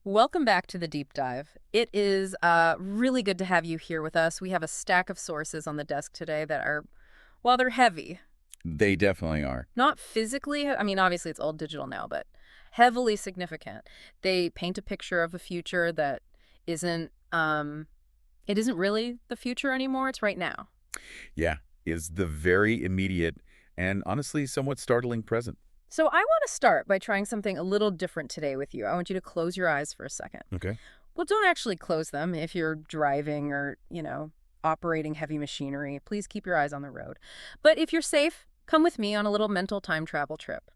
Welcome back to the deep dive. It is really good to have you here with us. We have a stack of sources on the desk today that are, well, they're heavy. They definitely are. Not physically, I mean, obviously it's all digital now, but heavily significant. They paint a picture of a future that isn't, it isn't really the future anymore. It's right now. Yeah, is the very immediate and honestly somewhat startling present. So I want to start by trying something a little different today with you. I want you to close your eyes for a second. Okay. Well, don't actually close them if you're driving or, operating heavy machinery. Please keep your eyes on the road. But if you're safe, come with me on a little mental time travel trip.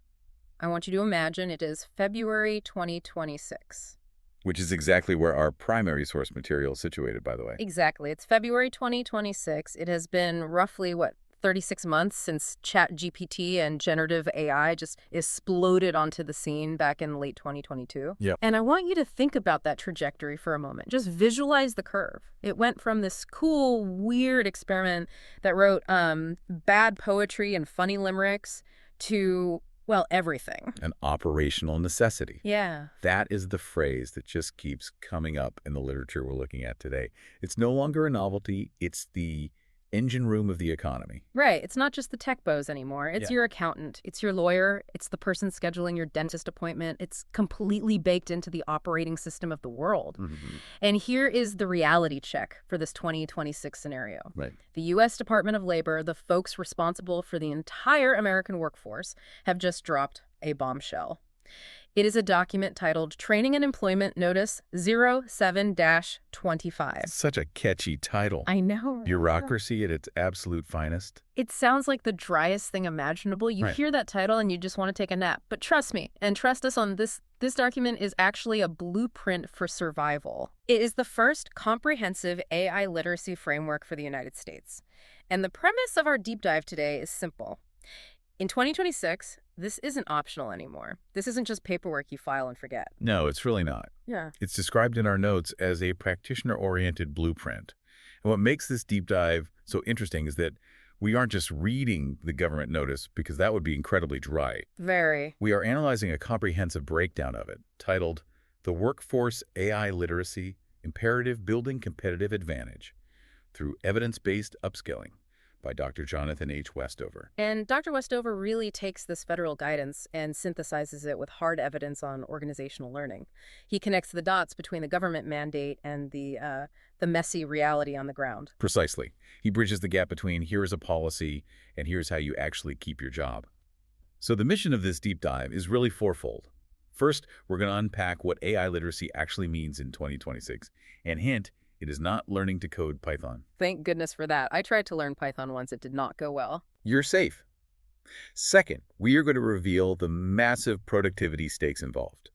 I want you to imagine it is February 2026. Which is exactly where our primary source material is situated, by the way. Exactly. It's February 2026. It has been roughly, 36 months since ChatGPT and generative AI just exploded onto the scene back in late 2022. Yep. And I want you to think about that trajectory for a moment. Just visualize the curve. It went from this cool, weird experiment that wrote bad poetry and funny limericks to, well, everything. An operational necessity. Yeah. That is the phrase that just keeps coming up in the literature we're looking at today. It's no longer a novelty. It's the engine room of the economy. Right. It's not just the tech bows anymore. It's Yeah. your accountant. It's your lawyer. It's the person scheduling your dentist appointment. It's completely baked into the operating system of the world. Mm-hmm. And here is the reality check for this 2026 scenario. Right. The U.S. Department of Labor, the folks responsible for the entire American workforce, have just dropped a bombshell. It is a document titled Training and Employment Notice 07-25. Such a catchy title. I know. Bureaucracy at its absolute finest. It sounds like the driest thing imaginable. You Right. hear that title and you just want to take a nap. But trust me, and trust us on this document is actually a blueprint for survival. It is the first comprehensive AI literacy framework for the United States. And the premise of our deep dive today is simple. In 2026, this isn't optional anymore. This isn't just paperwork you file and forget. No, it's really not. Yeah. It's described in our notes as a practitioner-oriented blueprint. And what makes this deep dive so interesting is that we aren't just reading the government notice, because that would be incredibly dry. Very. We are analyzing a comprehensive breakdown of it, titled The Workforce AI Literacy Imperative Building Competitive Advantage Through Evidence-Based Upskilling by Dr. Jonathan H. Westover. And Dr. Westover really takes this federal guidance and synthesizes it with hard evidence on organizational learning. He connects the dots between the government mandate and the messy reality on the ground. Precisely. He bridges the gap between here is a policy and here's how you actually keep your job. So the mission of this deep dive is really fourfold. First, we're going to unpack what AI literacy actually means in 2026. And hint, it is not learning to code Python. Thank goodness for that. I tried to learn Python once. It did not go well. You're safe. Second, we are going to reveal the massive productivity stakes involved.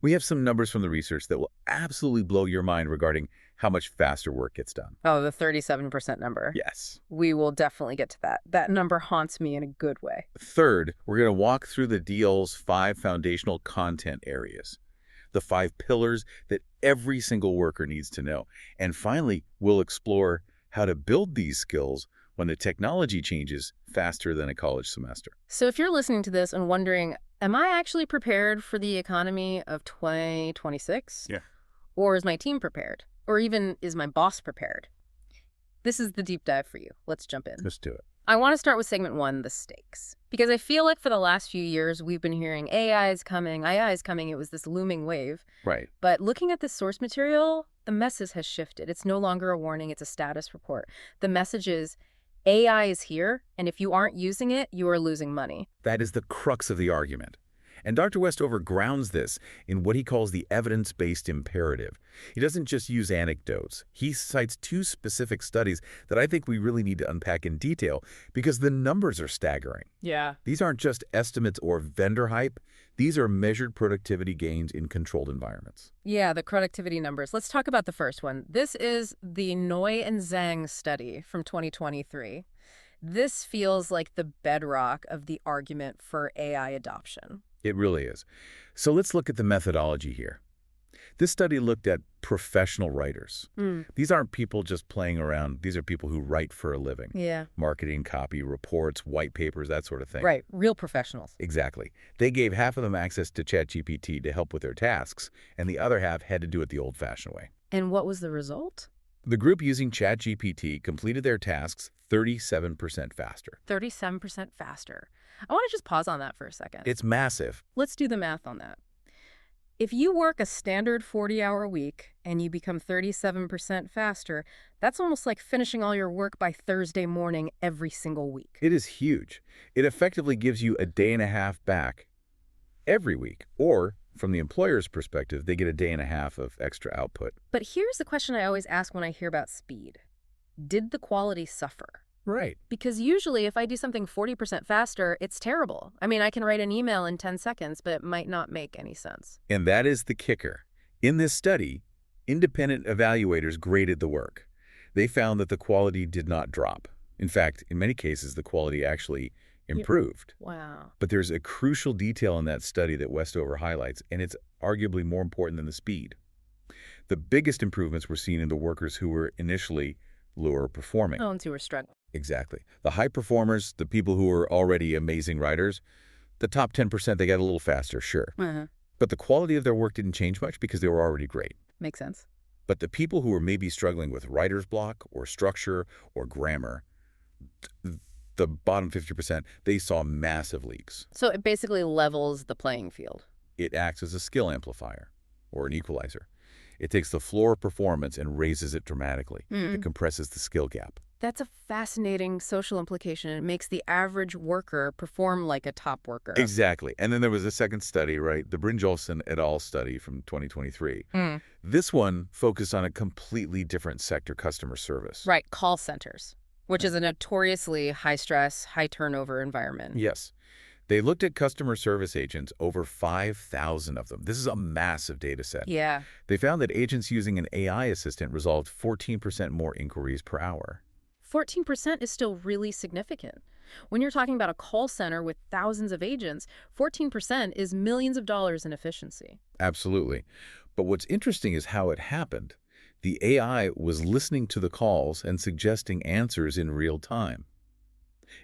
We have some numbers from the research that will absolutely blow your mind regarding how much faster work gets done. Oh, the 37% number. Yes. We will definitely get to that. That number haunts me in a good way. Third, we're going to walk through the DL's 5 foundational content areas, the 5 pillars that every single worker needs to know. And finally, we'll explore how to build these skills when the technology changes faster than a college semester. So if you're listening to this and wondering, am I actually prepared for the economy of 2026? Yeah. Or is my team prepared? Or even is my boss prepared? This is the deep dive for you. Let's jump in. Let's do it. I want to start with segment 1, the stakes. Because I feel like for the last few years, we've been hearing AI is coming, AI is coming. It was this looming wave. Right. But looking at the source material, the message has shifted. It's no longer a warning. It's a status report. The message is AI is here, and if you aren't using it, you are losing money. That is the crux of the argument. And Dr. Westover grounds this in what he calls the evidence-based imperative. He doesn't just use anecdotes. He cites 2 specific studies that I think we really need to unpack in detail because the numbers are staggering. Yeah. These aren't just estimates or vendor hype. These are measured productivity gains in controlled environments. Yeah, the productivity numbers. Let's talk about the first one. This is the Noy and Zhang study from 2023. This feels like the bedrock of the argument for AI adoption. It really is. So let's look at the methodology here. This study looked at professional writers. Mm. These aren't people just playing around. These are people who write for a living. Yeah. Marketing, copy, reports, white papers, that sort of thing. Right. Real professionals. Exactly. They gave half of them access to ChatGPT to help with their tasks, and the other half had to do it the old-fashioned way. And what was the result? The group using ChatGPT completed their tasks 37% faster. 37% faster. I want to just pause on that for a second. It's massive. Let's do the math on that. If you work a standard 40-hour week and you become 37% faster, that's almost like finishing all your work by Thursday morning every single week. It is huge. It effectively gives you a day and a half back every week. Or, from the employer's perspective, they get a day and a half of extra output. But here's the question I always ask when I hear about speed. Did the quality suffer? Right. Because usually if I do something 40% faster, it's terrible. I mean, I can write an email in 10 seconds, but it might not make any sense. And that is the kicker. In this study, independent evaluators graded the work. They found that the quality did not drop. In fact, in many cases, the quality actually improved. Wow. But there's a crucial detail in that study that Westover highlights, and it's arguably more important than the speed. The biggest improvements were seen in the workers who were initially lower performing. Oh, and who were struggling. Exactly. The high performers, the people who were already amazing writers, the top 10%, they got a little faster, sure. But the quality of their work didn't change much because they were already great. Makes sense. But the people who were maybe struggling with writer's block or structure or grammar, the bottom 50%, they saw massive leaks. So it basically levels the playing field. It acts as a skill amplifier or an equalizer. It takes the floor performance and raises it dramatically. It compresses the skill gap. That's a fascinating social implication. It makes the average worker perform like a top worker. Exactly. And then there was a second study, right? The Brynjolfsson et al. Study from 2023. This one focused on a completely different sector, customer service. Right, call centers, which is a notoriously high-stress, high-turnover environment. Yes. They looked at customer service agents, over 5,000 of them. This is a massive data set. Yeah. They found that agents using an AI assistant resolved 14% more inquiries per hour. 14% is still really significant. When you're talking about a call center with thousands of agents, 14% is millions of dollars in efficiency. Absolutely. But what's interesting is how it happened. The AI was listening to the calls and suggesting answers in real time.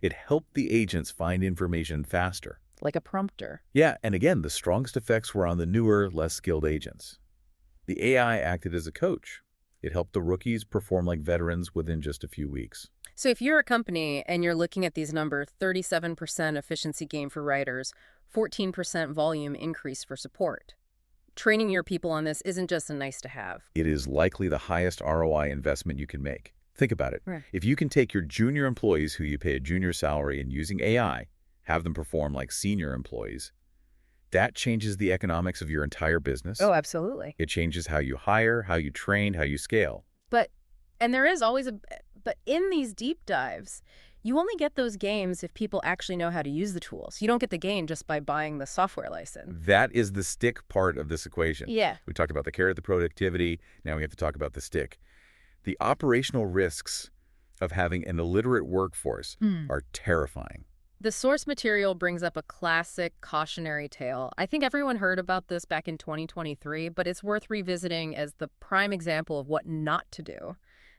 It helped the agents find information faster. Like a prompter. Yeah, and again, the strongest effects were on the newer, less skilled agents. The AI acted as a coach. It helped the rookies perform like veterans within just a few weeks. So if you're a company and you're looking at these numbers, 37% efficiency gain for writers, 14% volume increase for support. Training your people on this isn't just a nice to have. It is likely the highest ROI investment you can make. Think about it. Right. If you can take your junior employees who you pay a junior salary and using AI, have them perform like senior employees, that changes the economics of your entire business. Oh, absolutely. It changes how you hire, how you train, how you scale. But in these deep dives, you only get those gains if people actually know how to use the tools. You don't get the gain just by buying the software license. That is the stick part of this equation. Yeah. We talked about the carrot, the productivity. Now we have to talk about the stick. The operational risks of having an illiterate workforce are terrifying. The source material brings up a classic cautionary tale. I think everyone heard about this back in 2023, but it's worth revisiting as the prime example of what not to do.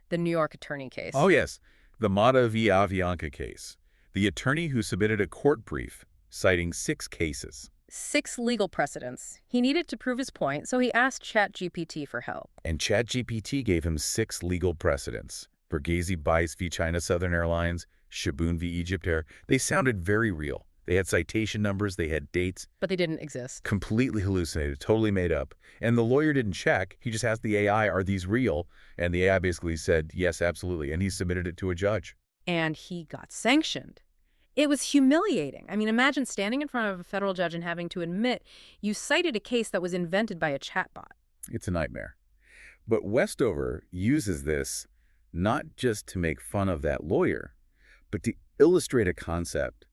The New York attorney case. Oh, yes. The Mata v. Avianca case. The attorney who submitted a court brief citing 6 cases. 6 legal precedents. He needed to prove his point, so he asked ChatGPT for help. And ChatGPT gave him 6 legal precedents. Borghese Bice v. China Southern Airlines, Shaboon v. Egypt Air. They sounded very real. They had citation numbers, they had dates. But they didn't exist. Completely hallucinated, totally made up. And the lawyer didn't check. He just asked the AI, are these real? And the AI basically said, yes, absolutely. And he submitted it to a judge. And he got sanctioned. It was humiliating. I mean, imagine standing in front of a federal judge and having to admit you cited a case that was invented by a chatbot. It's a nightmare. But Westover uses this not just to make fun of that lawyer, but to illustrate a concept.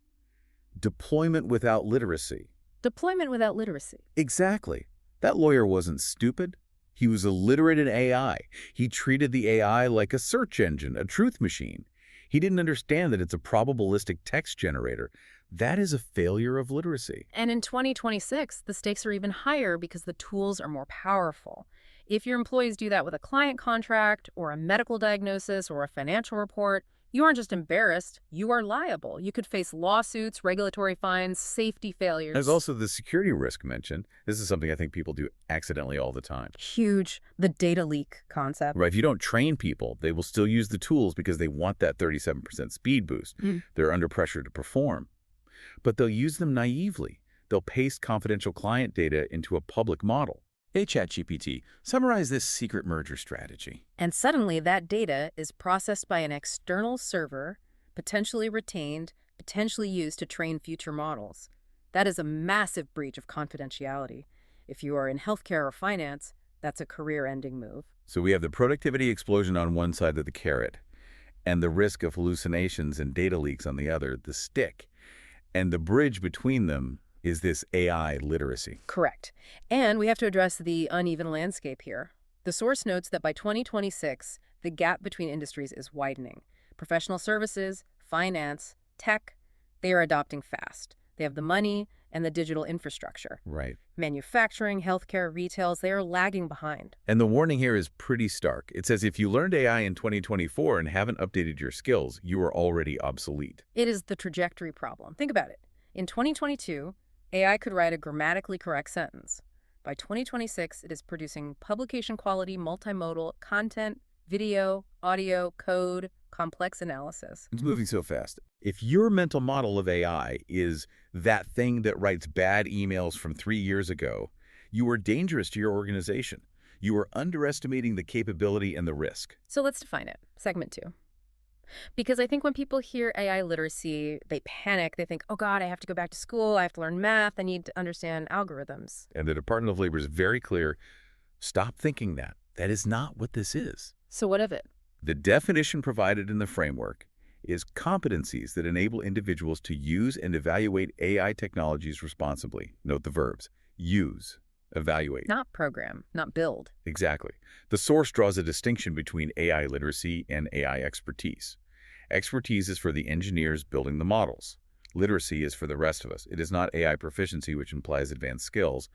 Deployment without literacy. Deployment without literacy. Exactly. That lawyer wasn't stupid. He was illiterate in AI. He treated the AI like a search engine, a truth machine. He didn't understand that it's a probabilistic text generator. That is a failure of literacy. And in 2026, the stakes are even higher because the tools are more powerful. If your employees do that with a client contract or a medical diagnosis or a financial report, you aren't just embarrassed, you are liable. You could face lawsuits, regulatory fines, safety failures. There's also the security risk mentioned. This is something I think people do accidentally all the time. Huge. The data leak concept. Right, if you don't train people, they will still use the tools because they want that 37% speed boost. They're under pressure to perform. But they'll use them naively. They'll paste confidential client data into a public model. Hey, ChatGPT, summarize this secret merger strategy. And suddenly that data is processed by an external server, potentially retained, potentially used to train future models. That is a massive breach of confidentiality. If you are in healthcare or finance, that's a career-ending move. So we have the productivity explosion on one side of the carrot, and the risk of hallucinations and data leaks on the other, the stick. And the bridge between them is this AI literacy. Correct. And we have to address the uneven landscape here. The source notes that by 2026, the gap between industries is widening. Professional services, finance, tech, they are adopting fast. They have the money and the digital infrastructure. Right. Manufacturing, healthcare, retails, they are lagging behind. And the warning here is pretty stark. It says if you learned AI in 2024 and haven't updated your skills, you are already obsolete. It is the trajectory problem. Think about it. In 2022, AI could write a grammatically correct sentence. By 2026, it is producing publication-quality multimodal content, video, audio, code, complex analysis. It's moving so fast. If your mental model of AI is that thing that writes bad emails from 3 years ago, you are dangerous to your organization. You are underestimating the capability and the risk. So let's define it. Segment 2. Because I think when people hear AI literacy, they panic. They think, oh God, I have to go back to school. I have to learn math. I need to understand algorithms. And the Department of Labor is very clear. Stop thinking that. That is not what this is. So what of it? The definition provided in the framework is competencies that enable individuals to use and evaluate AI technologies responsibly. Note the verbs. Use, evaluate. Not program, not build. Exactly. The source draws a distinction between AI literacy and AI expertise. Expertise is for the engineers building the models. Literacy is for the rest of us. It is not AI proficiency, which implies advanced skills,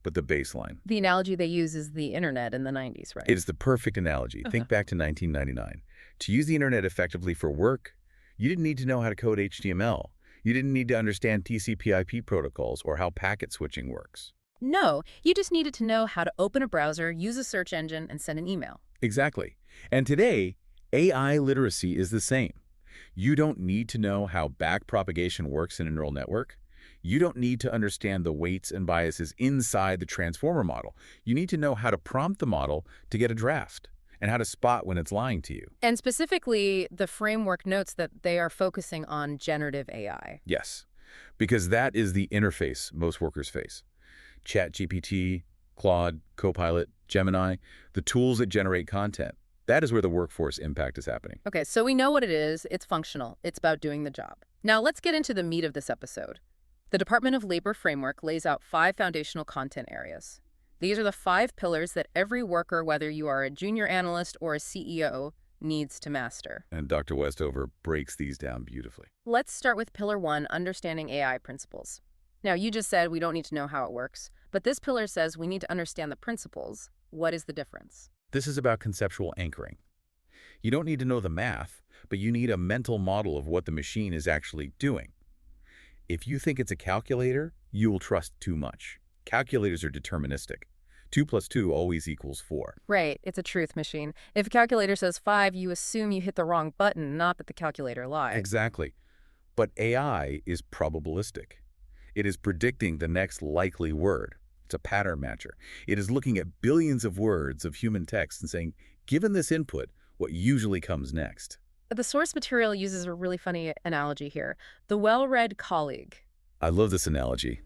but the baseline. The analogy they use is the internet in the 90s, right? It is the perfect analogy. Think back to 1999. To use the internet effectively for work, you didn't need to know how to code HTML. You didn't need to understand TCP/IP protocols or how packet switching works. No, you just needed to know how to open a browser, use a search engine, and send an email. Exactly. And today, AI literacy is the same. You don't need to know how backpropagation works in a neural network. You don't need to understand the weights and biases inside the transformer model. You need to know how to prompt the model to get a draft and how to spot when it's lying to you. And specifically, the framework notes that they are focusing on generative AI. Yes, because that is the interface most workers face. ChatGPT, Claude, Copilot, Gemini, the tools that generate content. That is where the workforce impact is happening. Okay, so we know what it is. It's functional. It's about doing the job. Now let's get into the meat of this episode. The Department of Labor framework lays out 5 foundational content areas. These are the 5 pillars that every worker, whether you are a junior analyst or a CEO, needs to master. And Dr. Westover breaks these down beautifully. Let's start with Pillar 1, understanding AI principles. Now, you just said we don't need to know how it works, but this pillar says we need to understand the principles. What is the difference? This is about conceptual anchoring. You don't need to know the math, but you need a mental model of what the machine is actually doing. If you think it's a calculator, you will trust too much. Calculators are deterministic. 2 + 2 always equals 4. Right, it's a truth machine. If a calculator says 5, you assume you hit the wrong button, not that the calculator lied. Exactly. But AI is probabilistic. It is predicting the next likely word. It's a pattern matcher. It is looking at billions of words of human text and saying, given this input, what usually comes next? The source material uses a really funny analogy here. The well-read colleague. I love this analogy.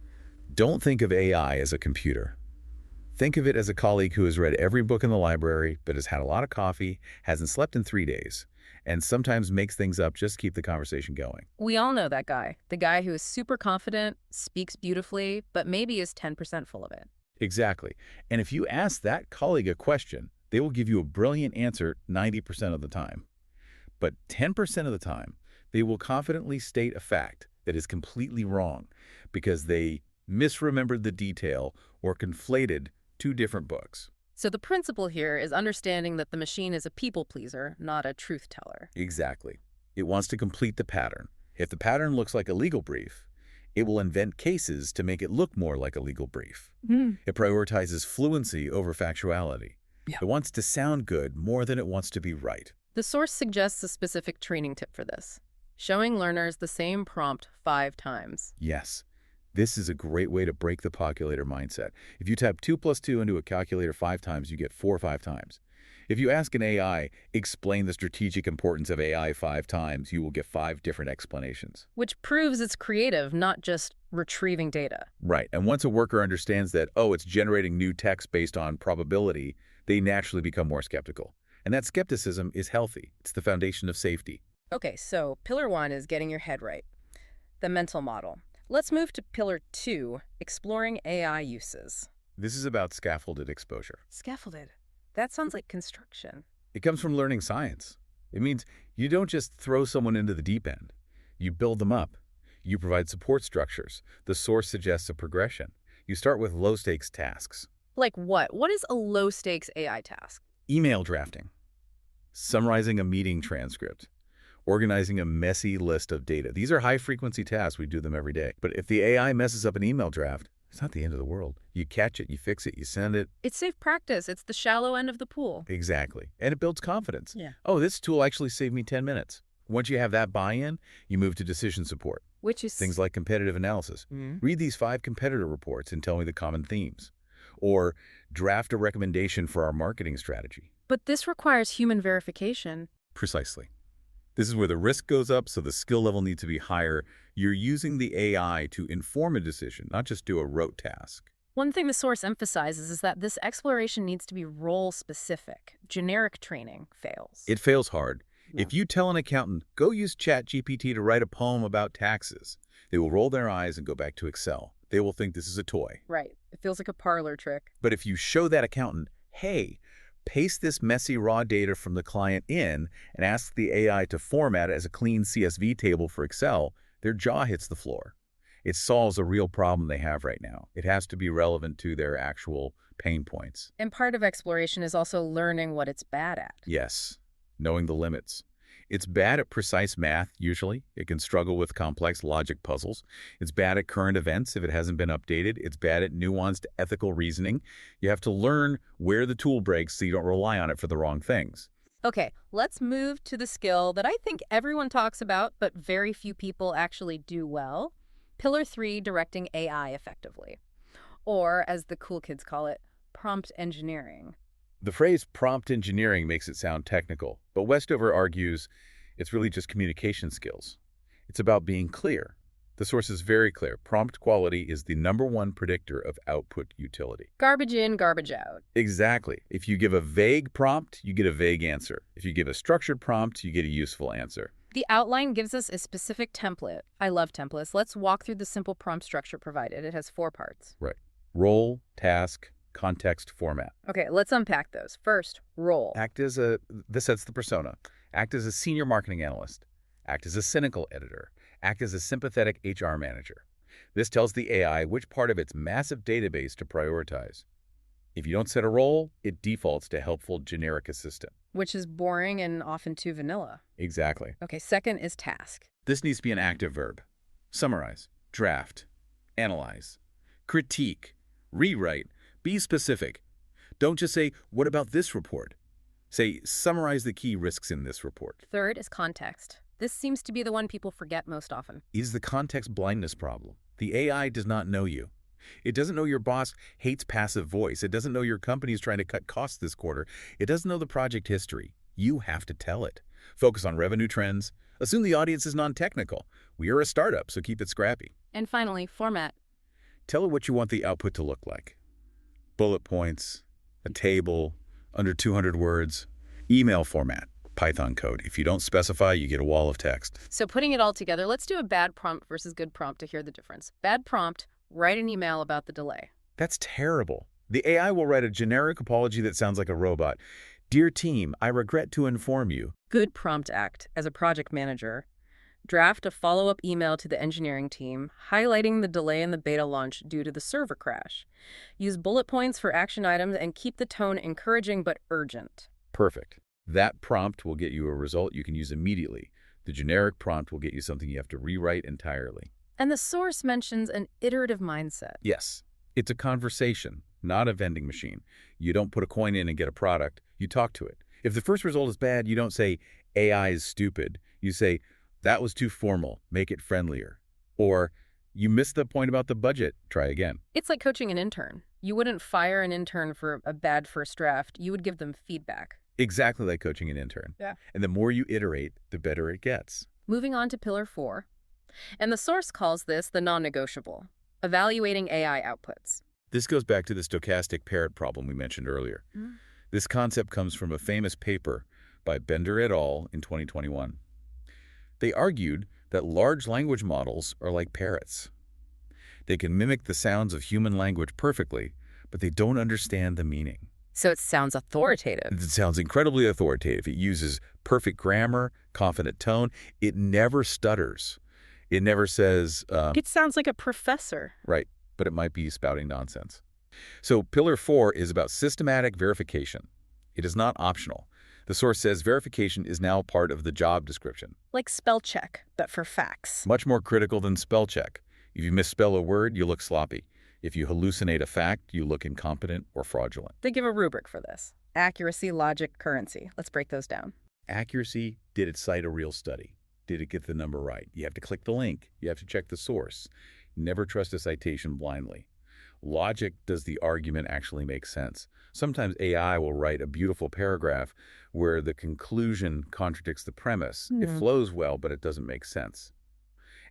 Don't think of AI as a computer. Think of it as a colleague who has read every book in the library, but has had a lot of coffee, hasn't slept in 3 days, and sometimes makes things up just to keep the conversation going. We all know that guy. The guy who is super confident, speaks beautifully, but maybe is 10% full of it. Exactly. And if you ask that colleague a question, they will give you a brilliant answer 90% of the time. But 10% of the time, they will confidently state a fact that is completely wrong because they misremembered the detail or conflated two different books. So the principle here is understanding that the machine is a people pleaser, not a truth teller. Exactly. It wants to complete the pattern. If the pattern looks like a legal brief, it will invent cases to make it look more like a legal brief. It prioritizes fluency over factuality. Yeah. It wants to sound good more than it wants to be right. The source suggests a specific training tip for this, showing learners the same prompt 5 times. Yes, this is a great way to break the calculator mindset. If you type 2 plus 2 into a calculator 5 times, you get 4 5 times. If you ask an AI, explain the strategic importance of AI 5 times, you will get 5 different explanations. Which proves it's creative, not just retrieving data. Right, and once a worker understands that, oh, it's generating new text based on probability, they naturally become more skeptical. And that skepticism is healthy. It's the foundation of safety. Okay, so pillar 1 is getting your head right, the mental model. Let's move to pillar 2, exploring AI uses. This is about scaffolded exposure. Scaffolded. That sounds like construction. It comes from learning science. It means you don't just throw someone into the deep end. You build them up. You provide support structures. The source suggests a progression. You start with low-stakes tasks. Like what? What is a low-stakes AI task? Email drafting, summarizing a meeting transcript, organizing a messy list of data. These are high-frequency tasks. We do them every day. But if the AI messes up an email draft, it's not the end of the world. You catch it, you fix it, you send it. It's safe practice. It's the shallow end of the pool. Exactly. And it builds confidence. Yeah. Oh, this tool actually saved me 10 minutes. Once you have that buy-in, you move to decision support. Which is... Things like competitive analysis. Read these 5 competitor reports and tell me the common themes. Or draft a recommendation for our marketing strategy. But this requires human verification. Precisely. This is where the risk goes up, so the skill level needs to be higher. You're using the AI to inform a decision, not just do a rote task. One thing the source emphasizes is that this exploration needs to be role-specific. Generic training fails. It fails hard. Yeah. If you tell an accountant, go use ChatGPT to write a poem about taxes, they will roll their eyes and go back to Excel. They will think this is a toy. Right. It feels like a parlor trick. But if you show that accountant, hey, paste this messy raw data from the client in and ask the AI to format it as a clean CSV table for Excel, their jaw hits the floor. It solves a real problem they have right now. It has to be relevant to their actual pain points. And part of exploration is also learning what it's bad at. Yes, knowing the limits. It's bad at precise math, usually. It can struggle with complex logic puzzles. It's bad at current events if it hasn't been updated. It's bad at nuanced ethical reasoning. You have to learn where the tool breaks so you don't rely on it for the wrong things. Okay, let's move to the skill that I think everyone talks about, but very few people actually do well. Pillar 3, directing AI effectively. Or, as the cool kids call it, prompt engineering. The phrase prompt engineering makes it sound technical, but Westover argues it's really just communication skills. It's about being clear. The source is very clear. Prompt quality is the #1 predictor of output utility. Garbage in, garbage out. Exactly. If you give a vague prompt, you get a vague answer. If you give a structured prompt, you get a useful answer. The outline gives us a specific template. I love templates. Let's walk through the simple prompt structure provided. It has 4 parts. Right. Role, task, context, format. Okay, let's unpack those. First, role. This sets the persona. Act as a senior marketing analyst. Act as a cynical editor. Act as a sympathetic HR manager. This tells the AI which part of its massive database to prioritize. If you don't set a role, it defaults to helpful generic assistant. Which is boring and often too vanilla. Exactly. Okay, second is task. This needs to be an active verb. Summarize, draft, analyze, critique, rewrite, be specific. Don't just say, what about this report? Say, summarize the key risks in this report. Third is context. This seems to be the one people forget most often. It is the context blindness problem. The AI does not know you. It doesn't know your boss hates passive voice. It doesn't know your company is trying to cut costs this quarter. It doesn't know the project history. You have to tell it. Focus on revenue trends. Assume the audience is non-technical. We are a startup, so keep it scrappy. And finally, format. Tell it what you want the output to look like. Bullet points, a table, under 200 words, email format, Python code. If you don't specify, you get a wall of text. So putting it all together, let's do a bad prompt versus good prompt to hear the difference. Bad prompt, write an email about the delay. That's terrible. The AI will write a generic apology that sounds like a robot. Dear team, I regret to inform you. Good prompt act, as a project manager. Draft a follow-up email to the engineering team, highlighting the delay in the beta launch due to the server crash. Use bullet points for action items and keep the tone encouraging but urgent. Perfect. That prompt will get you a result you can use immediately. The generic prompt will get you something you have to rewrite entirely. And the source mentions an iterative mindset. Yes, it's a conversation, not a vending machine. You don't put a coin in and get a product. You talk to it. If the first result is bad, you don't say, AI is stupid. You say, that was too formal. Make it friendlier. Or, you missed the point about the budget. Try again. It's like coaching an intern. You wouldn't fire an intern for a bad first draft. You would give them feedback. Exactly like coaching an intern. Yeah. And the more you iterate, the better it gets. Moving on to Pillar 4. And the source calls this the non-negotiable, evaluating AI outputs. This goes back to the stochastic parrot problem we mentioned earlier. This concept comes from a famous paper by Bender et al. In 2021. They argued that large language models are like parrots. They can mimic the sounds of human language perfectly, but they don't understand the meaning. So it sounds authoritative. It sounds incredibly authoritative. It uses perfect grammar, confident tone. It never stutters. It never says... It sounds like a professor. Right, but it might be spouting nonsense. So Pillar 4 is about systematic verification. It is not optional. The source says verification is now part of the job description. Like spell check, but for facts. Much more critical than spell check. If you misspell a word, you look sloppy. If you hallucinate a fact, you look incompetent or fraudulent. They give a rubric for this. Accuracy, logic, currency. Let's break those down. Accuracy, did it cite a real study? Did it get the number right? You have to click the link. You have to check the source. Never trust a citation blindly. Logic, does the argument actually make sense? Sometimes AI will write a beautiful paragraph where the conclusion contradicts the premise. It flows well, but it doesn't make sense.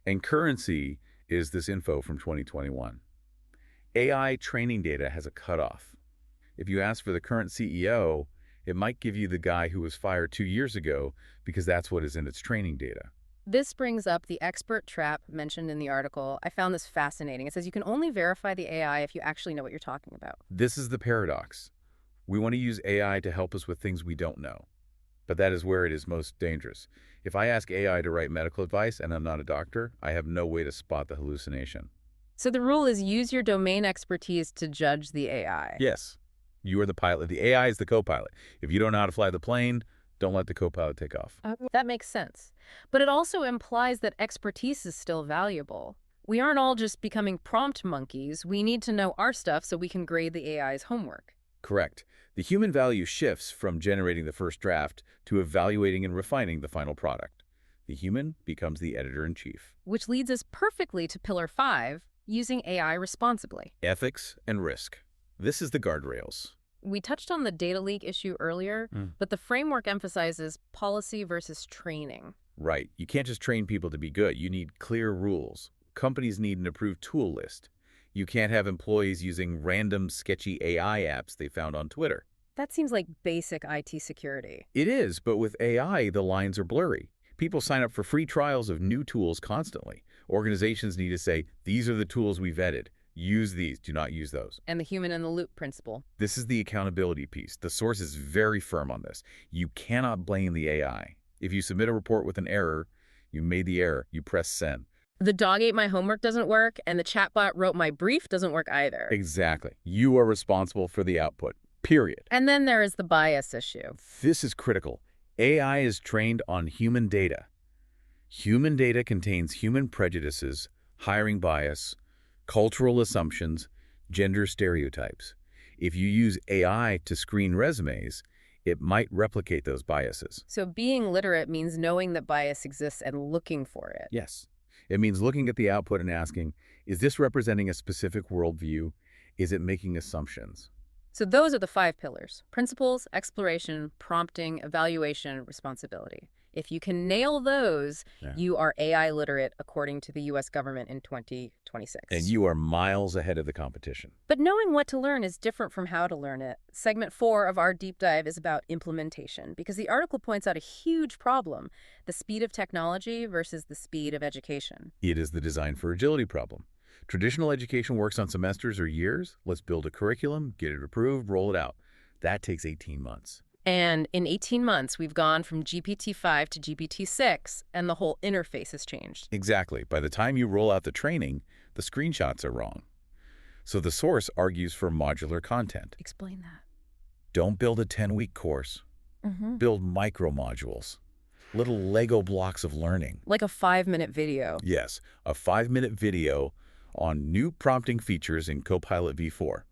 And currency is this info from 2021. AI training data has a cutoff. If you ask for the current CEO, it might give you the guy who was fired 2 years ago because that's what is in its training data. This brings up the expert trap mentioned in the article. I found this fascinating. It says you can only verify the AI if you actually know what you're talking about. This is the paradox. We want to use AI to help us with things we don't know. But that is where it is most dangerous. If I ask AI to write medical advice and I'm not a doctor, I have no way to spot the hallucination. So the rule is use your domain expertise to judge the AI. Yes, you are the pilot. The AI is the co-pilot. If you don't know how to fly the plane, don't let the co-pilot take off. That makes sense. But it also implies that expertise is still valuable. We aren't all just becoming prompt monkeys. We need to know our stuff so we can grade the AI's homework. Correct. The human value shifts from generating the first draft to evaluating and refining the final product. The human becomes the editor-in-chief. Which leads us perfectly to Pillar 5, using AI responsibly. Ethics and risk. This is the guardrails. We touched on the data leak issue earlier, but the framework emphasizes policy versus training. Right. You can't just train people to be good. You need clear rules. Companies need an approved tool list. You can't have employees using random sketchy AI apps they found on Twitter. That seems like basic IT security. It is, but with AI, the lines are blurry. People sign up for free trials of new tools constantly. Organizations need to say, these are the tools we vetted. Use these, do not use those. And the human-in-the-loop principle. This is the accountability piece. The source is very firm on this. You cannot blame the AI. If you submit a report with an error, you made the error, you press send. The dog ate my homework doesn't work, and the chatbot wrote my brief doesn't work either. Exactly. You are responsible for the output, period. And then there is the bias issue. This is critical. AI is trained on human data. Human data contains human prejudices, hiring bias, cultural assumptions, gender stereotypes. If you use AI to screen resumes, it might replicate those biases. So being literate means knowing that bias exists and looking for it. Yes. It means looking at the output and asking, is this representing a specific worldview? Is it making assumptions? So those are the 5 pillars: principles, exploration, prompting, evaluation, responsibility. If you can nail those, you are AI literate according to the U.S. government in 2026. And you are miles ahead of the competition. But knowing what to learn is different from how to learn it. Segment 4 of our deep dive is about implementation, because the article points out a huge problem: the speed of technology versus the speed of education. It is the design for agility problem. Traditional education works on semesters or years. Let's build a curriculum, get it approved, roll it out. That takes 18 months. And in 18 months, we've gone from GPT-5 to GPT-6, and the whole interface has changed. Exactly. By the time you roll out the training, the screenshots are wrong. So the source argues for modular content. Explain that. Don't build a 10-week course. Build micro-modules, little Lego blocks of learning. Like a 5-minute video. Yes, a 5-minute video on new prompting features in Copilot v4.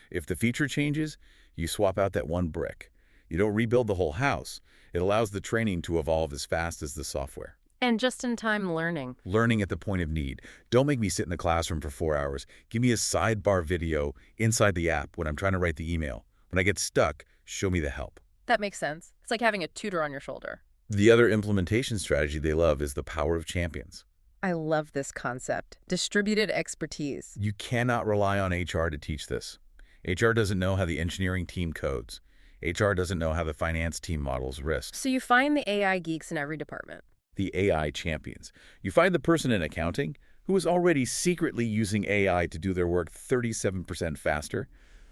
If the feature changes, you swap out that one brick. You don't rebuild the whole house. It allows the training to evolve as fast as the software. And just-in-time learning. Learning at the point of need. Don't make me sit in the classroom for 4 hours. Give me a sidebar video inside the app when I'm trying to write the email. When I get stuck, show me the help. That makes sense. It's like having a tutor on your shoulder. The other implementation strategy they love is the power of champions. I love this concept. Distributed expertise. You cannot rely on HR to teach this. HR doesn't know how the engineering team codes. HR doesn't know how the finance team models risk. So you find the AI geeks in every department. The AI champions. You find the person in accounting who is already secretly using AI to do their work 37% faster.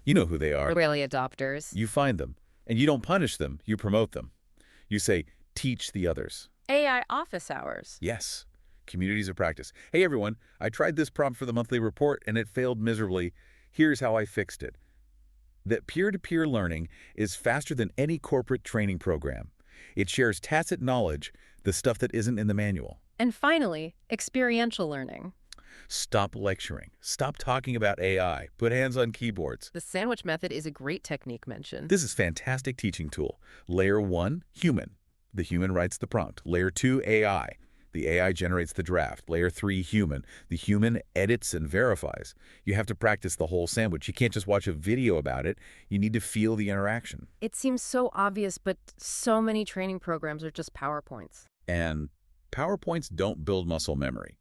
You know who they are. Early adopters. You find them, and you don't punish them, you promote them. You say, teach the others. AI office hours. Yes. Communities of practice. Hey, everyone, I tried this prompt for the monthly report, and it failed miserably. Here's how I fixed it. That peer-to-peer learning is faster than any corporate training program. It shares tacit knowledge, the stuff that isn't in the manual. And finally, experiential learning. Stop lecturing. Stop talking about AI. Put hands on keyboards. The sandwich method is a great technique mentioned. This is a fantastic teaching tool. Layer 1, human. The human writes the prompt. Layer 2, AI. The AI generates the draft. Layer 3, human. The human edits and verifies. You have to practice the whole sandwich. You can't just watch a video about it. You need to feel the interaction. It seems so obvious, but so many training programs are just PowerPoints. And PowerPoints don't build muscle memory.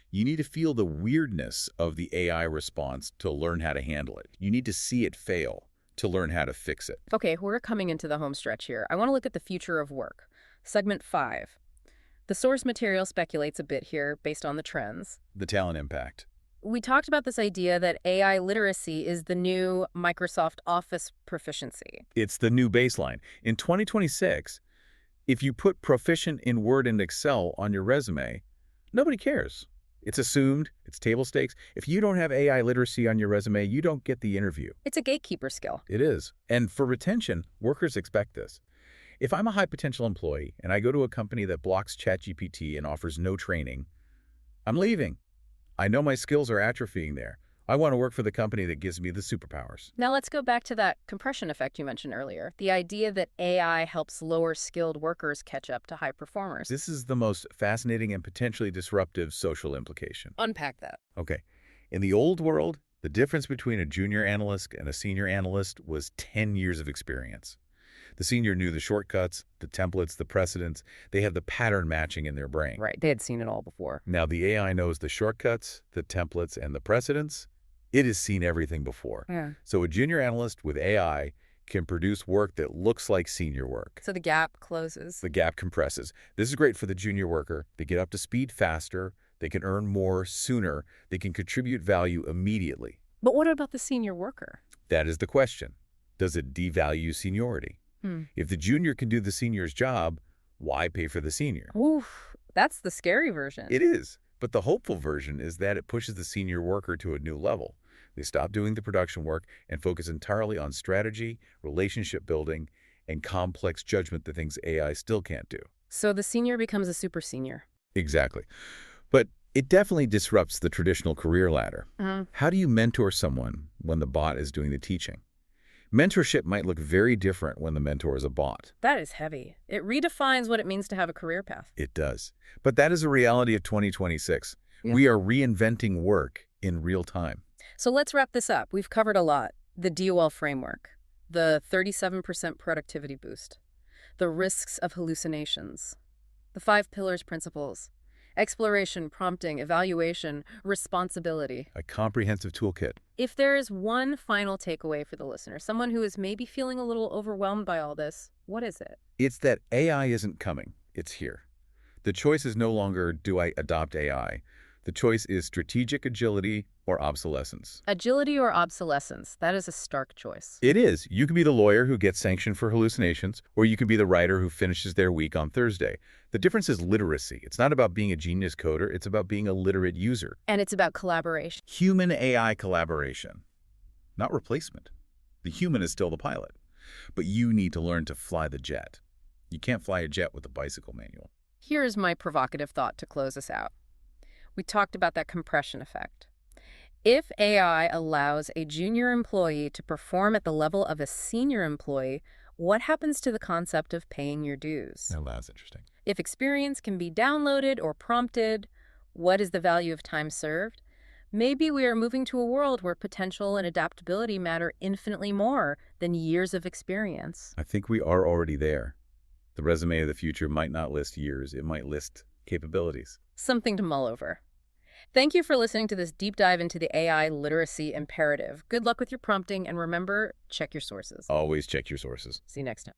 You need to feel the weirdness of the AI response to learn how to handle it. You need to see it fail to learn how to fix it. Okay, we're coming into the home stretch here. I want to look at the future of work. Segment 5. The source material speculates a bit here based on the trends. The talent impact. We talked about this idea that AI literacy is the new Microsoft Office proficiency. It's the new baseline. In 2026, if you put proficient in Word and Excel on your resume, nobody cares. It's assumed, it's table stakes. If you don't have AI literacy on your resume, you don't get the interview. It's a gatekeeper skill. It is. And for retention, workers expect this. If I'm a high-potential employee and I go to a company that blocks ChatGPT and offers no training, I'm leaving. I know my skills are atrophying there. I want to work for the company that gives me the superpowers. Now let's go back to that compression effect you mentioned earlier. The idea that AI helps lower-skilled workers catch up to high performers. This is the most fascinating and potentially disruptive social implication. Unpack that. Okay. In the old world, the difference between a junior analyst and a senior analyst was 10 years of experience. The senior knew the shortcuts, the templates, the precedents. They had the pattern matching in their brain. Right, they had seen it all before. Now the AI knows the shortcuts, the templates, and the precedents. It has seen everything before. Yeah. So a junior analyst with AI can produce work that looks like senior work. So the gap closes. The gap compresses. This is great for the junior worker. They get up to speed faster. They can earn more sooner. They can contribute value immediately. But what about the senior worker? That is the question. Does it devalue seniority? If the junior can do the senior's job, why pay for the senior? Oof, that's the scary version. It is. But the hopeful version is that it pushes the senior worker to a new level. They stop doing the production work and focus entirely on strategy, relationship building, and complex judgment, the things AI still can't do. So the senior becomes a super senior. Exactly. But it definitely disrupts the traditional career ladder. How do you mentor someone when the bot is doing the teaching? Mentorship might look very different when the mentor is a bot. That is heavy. It redefines what it means to have a career path. It does. But that is a reality of 2026. Yeah. We are reinventing work in real time. So let's wrap this up. We've covered a lot. The DOL framework, the 37% productivity boost, the risks of hallucinations, the 5 pillars principles, exploration, prompting, evaluation, responsibility. A comprehensive toolkit. If there is one final takeaway for the listener, someone who is maybe feeling a little overwhelmed by all this, what is it? It's that AI isn't coming. It's here. The choice is no longer, do I adopt AI? The choice is strategic agility or obsolescence. Agility or obsolescence, that is a stark choice. It is. You can be the lawyer who gets sanctioned for hallucinations, or you can be the writer who finishes their week on Thursday. The difference is literacy. It's not about being a genius coder, it's about being a literate user. And it's about collaboration. Human-AI collaboration, not replacement. The human is still the pilot, but you need to learn to fly the jet. You can't fly a jet with a bicycle manual. Here's my provocative thought to close us out. We talked about that compression effect. If AI allows a junior employee to perform at the level of a senior employee, what happens to the concept of paying your dues? Now that's interesting. If experience can be downloaded or prompted, what is the value of time served? Maybe we are moving to a world where potential and adaptability matter infinitely more than years of experience. I think we are already there. The resume of the future might not list years, it might list capabilities. Something to mull over. Thank you for listening to this deep dive into the AI literacy imperative. Good luck with your prompting, and remember, check your sources. Always check your sources. See you next time.